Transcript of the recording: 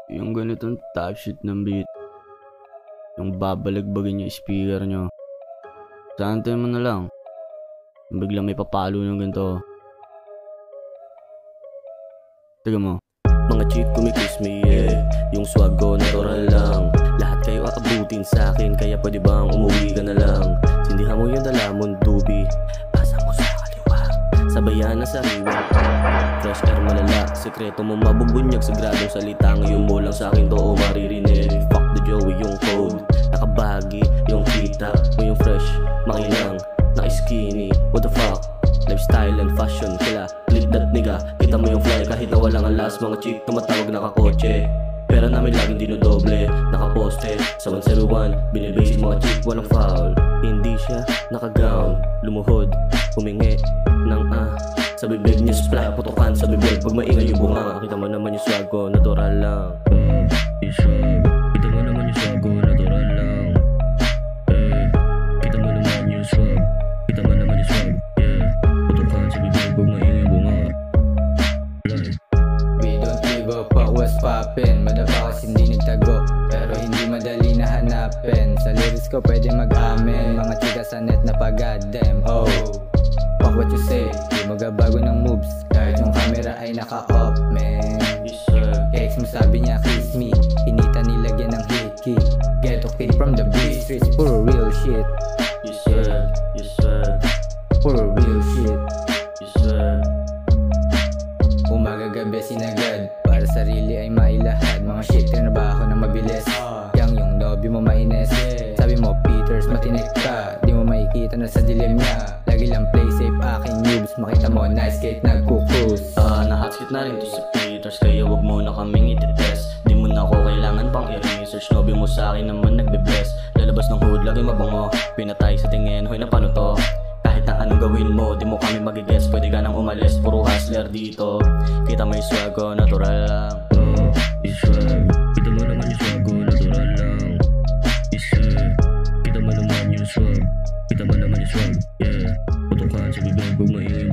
Yung ganitong top shit ng beat, yung babalagbagin yung speaker nyo, sante mo na lang. Biglang may papalo ng ganito. Tiga mo. Mga chick kumikiss me, yeah. Yung swag ko natural lang. Lahat kayo aabutin sa akin, kaya pwede bang umuwi ka na lang? Sindihan mo yung dalamon, dubi, pasa mo sa kaliwa, sabayan na sariwa. Fresh air malala, sekreto mo mabubunyag sa gradong salita. Ngayon mo lang sa akin to o maririnig. Fuck the Joey yung code, nakabagi yung kita mo yung fresh, makinang, naka-skinny. What the fuck? Lifestyle and fashion, kila click that nigga. Kita mo yung fly kahit na walang alas. Mga chick tumatawag nakakotse, pera namin laging dinodoble. Nakaposte sa 101, binibasic mga chick walang foul. Hindi siya nakagown, lumuhod, humingi ng sa bibig niya splat, putukan sa bibig pag maingay yung bunga. Kita mo naman yung swag ko, natural lang. Yung swag, kita mo naman yung swag ko, natural lang. Kita mo naman yung swag, kita mo naman yung swag. We don't give a fuck what's poppin'. Madabakas hindi nagtago, pero hindi madali na hanapin. Sa lyrics ko pwede mag-amin, mga chika sa net na pag-goddamn. Oh, fuck what you say, di magabago ng moves kahit yung camera ay naka-off, man. Ex mo sabi niya kiss me, hinita nilagyan ng hiki. Ghetto kid from the big streets, puro real shit. You swear, puro real shit. you swear. Umaga gabi sinagad, para sarili ay mailahad. Mga shit trinabaho ng mabilis, yung lobby mo mainis. Sabi mo Peters matinik ka, di mo makikita na sa dilim niya. Lagi lang play safe aking noobs, makita mo nice skate nagkukus. Na-hotskit na rin to si Peters, kaya wag mo na kaming ititest. Di mo na ako kailangan pang i-research, lobby mo sa akin naman nagbe-bless. Lalabas ng hood, lagi mabango, pinatay sa tingin, hoy na paano to? Kahit na anong gawin mo, di mo kami magigess. Pwede ka nang umalis, puro hustler dito. Kita mo yung swag ko, natural lang. Yung swag, kita mo naman yung swag ko, natural lang. Yung swag, kita mo naman yung swag, kita mo naman yung swag. Yeah, putukan sa bibig, huwag maingay